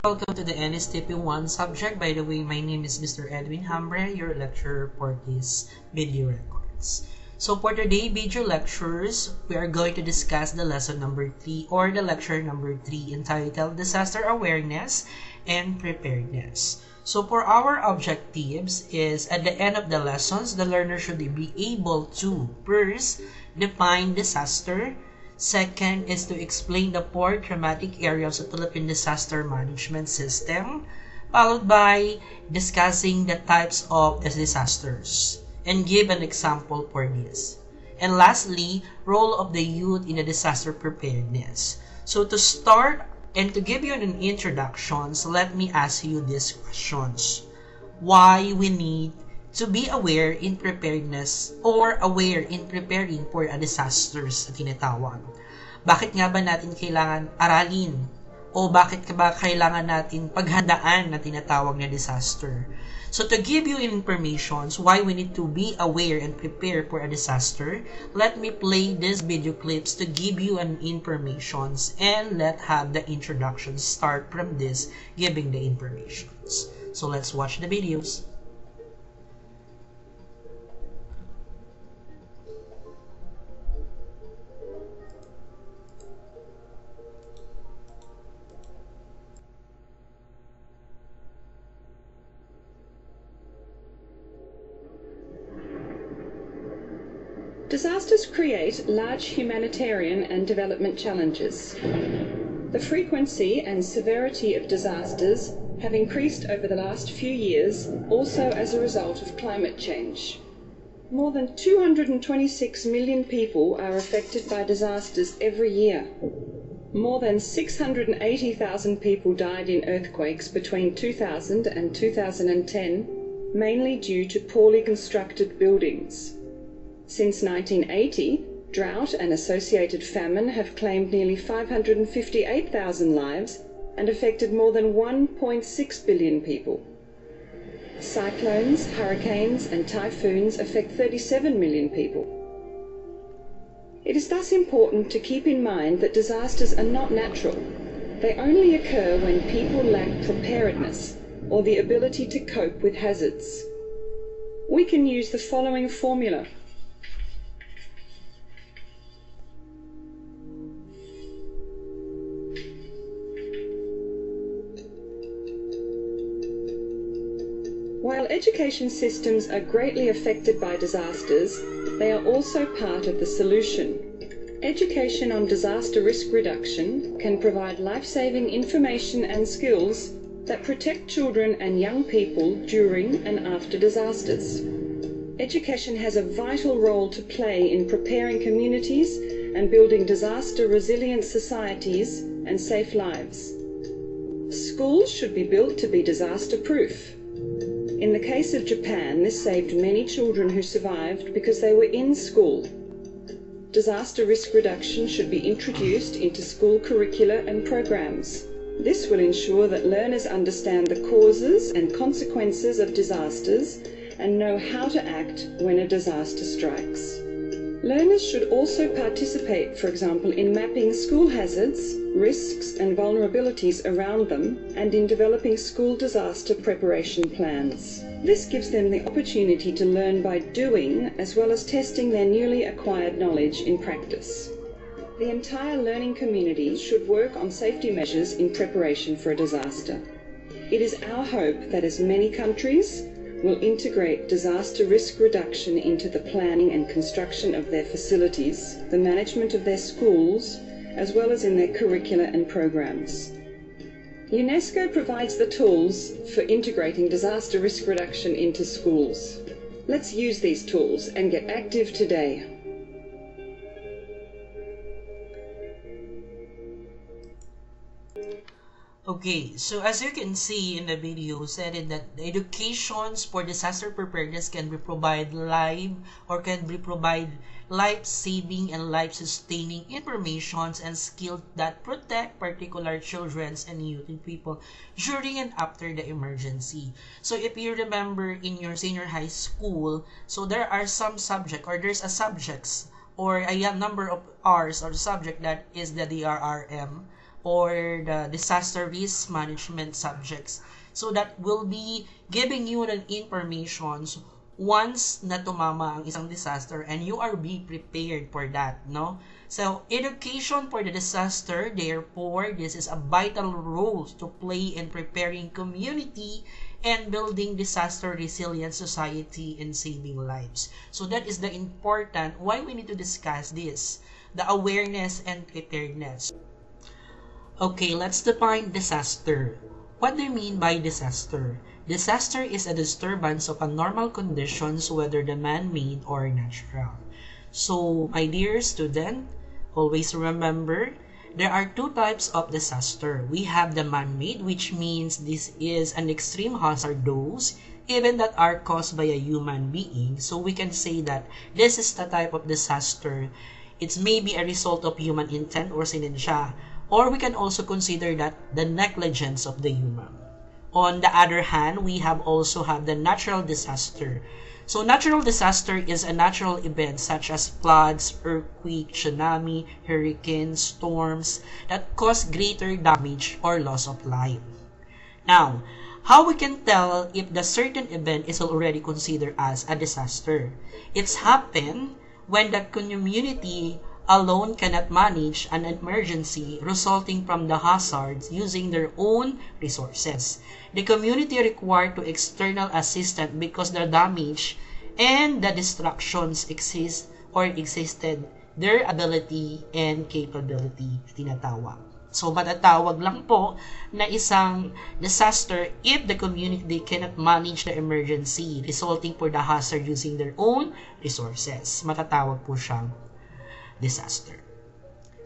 welcome to the NSTP1 subject. By the way, my name is Mr. Edwin Hambre, your lecturer for this video records. So for today video lectures, we are going to discuss the lesson number 3 or the lecture number 3 entitled Disaster Awareness and Preparedness. So for our objectives is at the end of the lessons, the learner should be able to first define disaster. Second is to explain the four thematic areas of Philippine disaster management system, followed by discussing the types of the disasters and give an example for this. And lastly, role of the youth in the disaster preparedness. So to start and to give you an introduction, so let me ask you these questions. Why we need to be aware in preparedness or aware in preparing for a disasters na tinatawag. Bakit nga ba natin kailangan aralin o bakit ba kailangan natin paghandaan na tinatawag na disaster? So to give you information why we need to be aware and prepare for a disaster, let me play these video clips to give you an informations and let have the introduction start from this giving the informations. So let's watch the videos. Disasters create large humanitarian and development challenges. The frequency and severity of disasters have increased over the last few years, also as a result of climate change. More than 226 million people are affected by disasters every year. More than 680,000 people died in earthquakes between 2000 and 2010, mainly due to poorly constructed buildings. Since 1980, drought and associated famine have claimed nearly 558,000 lives and affected more than 1.6 billion people. Cyclones, hurricanes and typhoons affect 37 million people. It is thus important to keep in mind that disasters are not natural. They only occur when people lack preparedness or the ability to cope with hazards. We can use the following formula. While education systems are greatly affected by disasters, they are also part of the solution. Education on disaster risk reduction can provide life-saving information and skills that protect children and young people during and after disasters. Education has a vital role to play in preparing communities and building disaster-resilient societies and safe lives. Schools should be built to be disaster-proof. In the case of Japan, this saved many children who survived because they were in school. Disaster risk reduction should be introduced into school curricula and programs. This will ensure that learners understand the causes and consequences of disasters and know how to act when a disaster strikes. Learners should also participate, for example, in mapping school hazards, risks and vulnerabilities around them, and in developing school disaster preparation plans. This gives them the opportunity to learn by doing, as well as testing their newly acquired knowledge in practice. The entire learning community should work on safety measures in preparation for a disaster. It is our hope that as many countries will integrate disaster risk reduction into the planning and construction of their facilities, the management of their schools, as well as in their curricula and programs. UNESCO provides the tools for integrating disaster risk reduction into schools. Let's use these tools and get active today. Okay, so as you can see in the video, said it that the educations for disaster preparedness can be provide life-saving and life-sustaining informations and skills that protect particular children's and youth and people during and after the emergency. So if you remember in your senior high school, so there are some subject or there's a subjects or a number of hours or subject that is the DRRM or the disaster risk management subjects. So that will be giving you the information once na tumama ang isang disaster and you are be prepared for that, no? So, education for the disaster, therefore, this is a vital role to play in preparing community and building disaster resilient society and saving lives. So, that is the important why we need to discuss this, the awareness and preparedness. Okay, let's define disaster. What do you mean by disaster? Disaster is a disturbance of abnormal conditions, whether the man-made or natural. So, my dear student, always remember, there are two types of disaster. We have the man-made, which means this is an extreme hazard dose, even that are caused by a human being. So, we can say that this is the type of disaster. It's maybe a result of human intent or sinensya. Or we can also consider that the negligence of the human. On the other hand, we also have the natural disaster. So natural disaster is a natural event such as floods, earthquake, tsunami, hurricanes, storms that cause greater damage or loss of life. Now, how we can tell if the certain event is already considered as a disaster? It's happened when the community alone cannot manage an emergency resulting from the hazards using their own resources. The community required to external assistance because the damage and the distractions existed, their ability and capability tinatawag. So, matatawag lang po na isang disaster if the community cannot manage the emergency resulting for the hazard using their own resources. Matatawag po siyang disaster.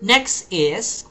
Next is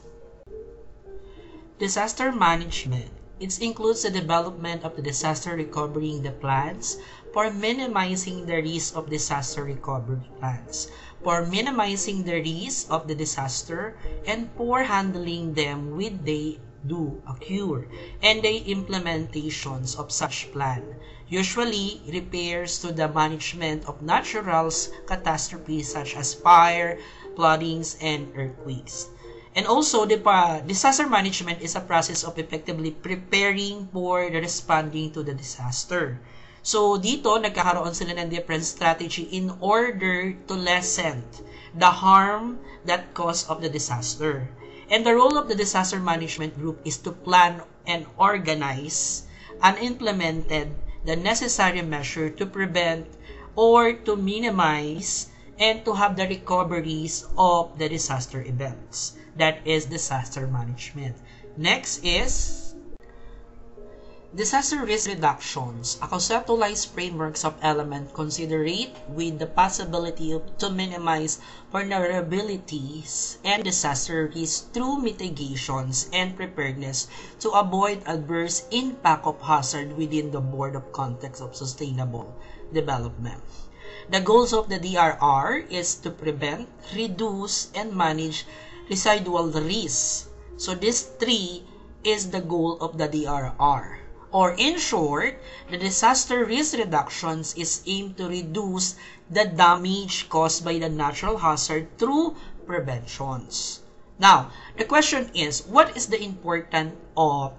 disaster management. It includes the development of the disaster recovery plans for minimizing the risk of disaster recovery plans, for minimizing the risk of the disaster, and for handling them when they do occur, and the implementations of such plan. Usually refers to the management of natural catastrophes such as fire, floodings, and earthquakes. And also, disaster management is a process of effectively preparing for the responding to the disaster. So, dito, nagkakaroon sila ng different strategy in order to lessen the harm that cause of the disaster. And the role of the disaster management group is to plan and organize and implemented the necessary measure to prevent or to minimize and to have the recoveries of the disaster events. That is disaster management. Next is disaster risk reductions, a conceptualized frameworks of element considerate with the possibility to minimize vulnerabilities and disaster risks through mitigations and preparedness to avoid adverse impact of hazard within the broad of context of sustainable development. The goals of the DRR is to prevent, reduce, and manage residual risks. So this three is the goal of the DRR. Or in short, the disaster risk reductions is aimed to reduce the damage caused by the natural hazard through preventions. Now, the question is, what is the importance of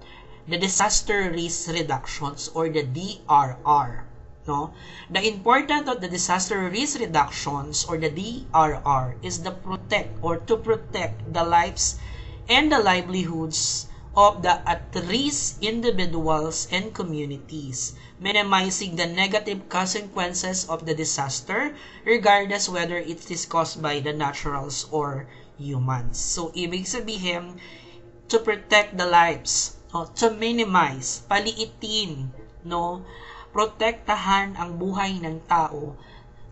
the disaster risk reductions or the DRR? No? The importance of the disaster risk reductions or the DRR is to protect the lives and the livelihoods of the at-risk individuals and communities, minimizing the negative consequences of the disaster regardless whether it is caused by the naturals or humans. So, ibig sabihin, to protect the lives, to minimize, paliitin, no? Protektahan ang buhay ng tao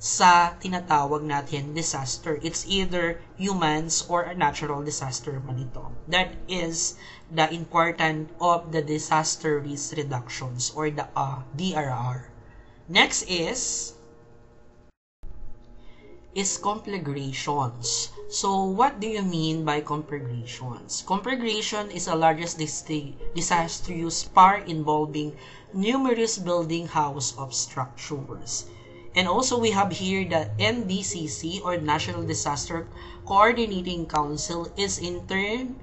sa tinatawag natin disaster. It's either humans or a natural disaster man ito. That is the importance of the disaster risk reductions or the DRR. Next is conflagrations. So, what do you mean by conflagrations? Conflagration is the largest disastrous fire involving numerous building house of structures. And also, we have here the NDCC or National Disaster Coordinating Council is in turn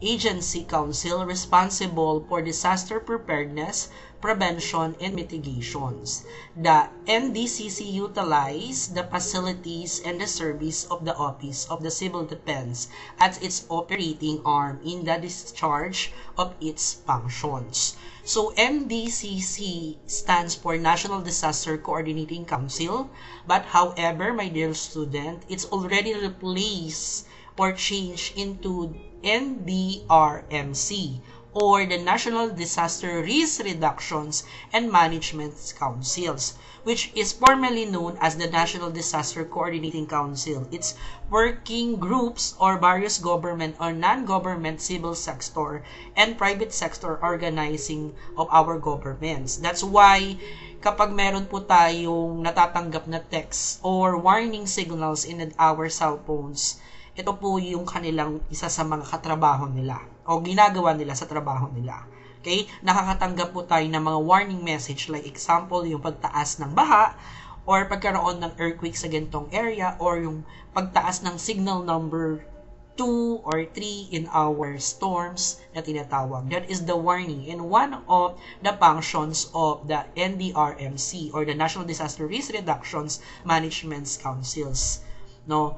agency council responsible for disaster preparedness, prevention, and mitigations. The NDCC utilize the facilities and the service of the Office of the Civil Defense as its operating arm in the discharge of its functions. So, NDCC stands for National Disaster Coordinating Council, but however, my dear student, it's already replaced or changed into NDRMC, or the National Disaster Risk Reductions and Management Councils, which is formerly known as the National Disaster Coordinating Council. It's working groups or various government or non-government civil sector and private sector organizing of our governments. That's why kapag meron po tayong natatanggap na text or warning signals in our cell phones, ito po yung kanilang isa sa mga katrabaho nila o ginagawa nila sa trabaho nila. Okay? Nakakatanggap po tayo ng mga warning message, like example, yung pagtaas ng baha or pagkaroon ng earthquake sa ganitong area or yung pagtaas ng signal number 2 or 3 in our storms na tinatawag. That is the warning. And one of the functions of the NDRMC or the National Disaster Risk Reductions Management Councils, no,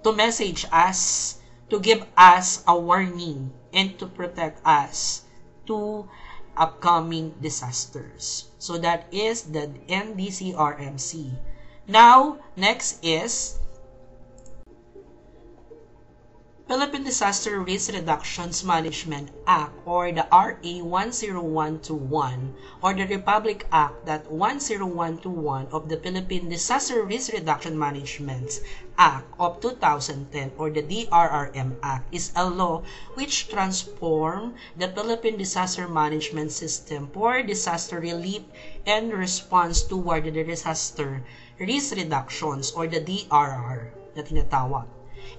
to message us, to give us a warning, and to protect us to upcoming disasters. So that is the NDCRMC. Now, next is Philippine Disaster Risk Reductions Management Act, or the RA 10121, or the Republic Act that 10121 of the Philippine Disaster Risk Reduction Management Act of 2010, or the DRRM Act, is a law which transformed the Philippine disaster management system for disaster relief and response toward the disaster risk reductions, or the DRR na tinatawag.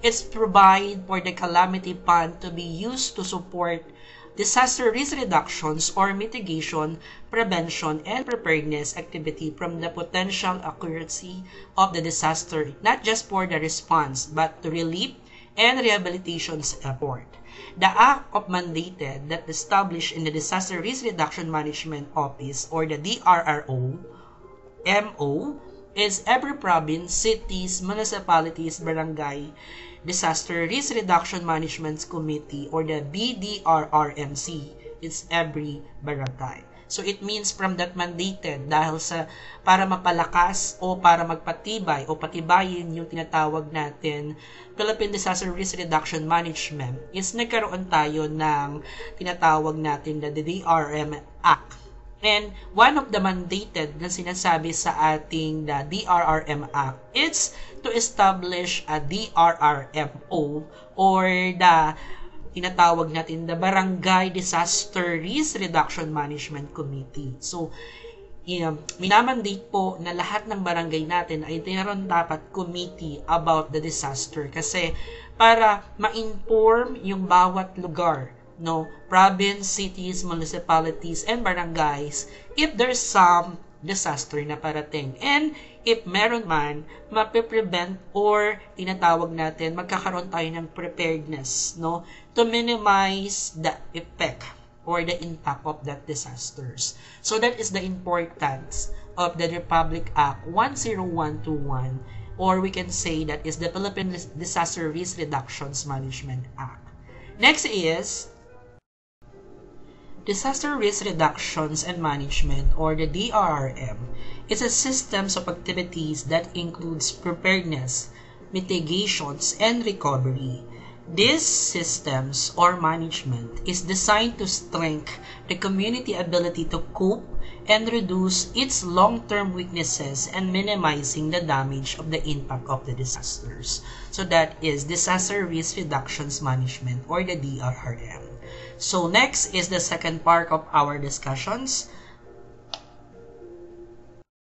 It's provide for the calamity fund to be used to support disaster risk reductions or mitigation, prevention, and preparedness activity from the potential accuracy of the disaster, not just for the response, but to relief and rehabilitation effort. The act of mandated that established in the Disaster Risk Reduction Management Office, or the DRRO, MO, is every province, cities, municipalities, barangay, Disaster Risk Reduction Management Committee, or the BDRRMC. It's every barangay. So it means from that mandated, dahil sa para mapalakas o para magpatibay o patibayin yung tinatawag natin Philippine Disaster Risk Reduction Management, is nagkaroon tayo ng tinatawag natin the DRRM Act. And one of the mandated na sinasabi sa ating the DRRM Act, it's to establish a DRRMO, or the tinatawag natin the Barangay Disaster Risk Reduction Management Committee. So, minamandate po na lahat ng barangay natin ay mayroon dapat committee about the disaster, kasi para ma-inform yung bawat lugar, no, province, cities, municipalities, and barangays if there's some disaster na parating. And if meron man, mapiprevent or tinatawag natin, magkakaroon tayo ng preparedness, no, to minimize the effect or the impact of that disasters. So that is the importance of the Republic Act 10121, or we can say that is the Philippine Disaster Risk Reductions Management Act. Next is Disaster Risk Reductions and Management, or the DRRM, is a system of activities that includes preparedness, mitigations, and recovery. These systems or management is designed to strengthen the community ability to cope and reduce its long-term weaknesses and minimizing the damage of the impact of the disasters. So that is Disaster Risk Reductions Management, or the DRRM. So next is the second part of our discussions,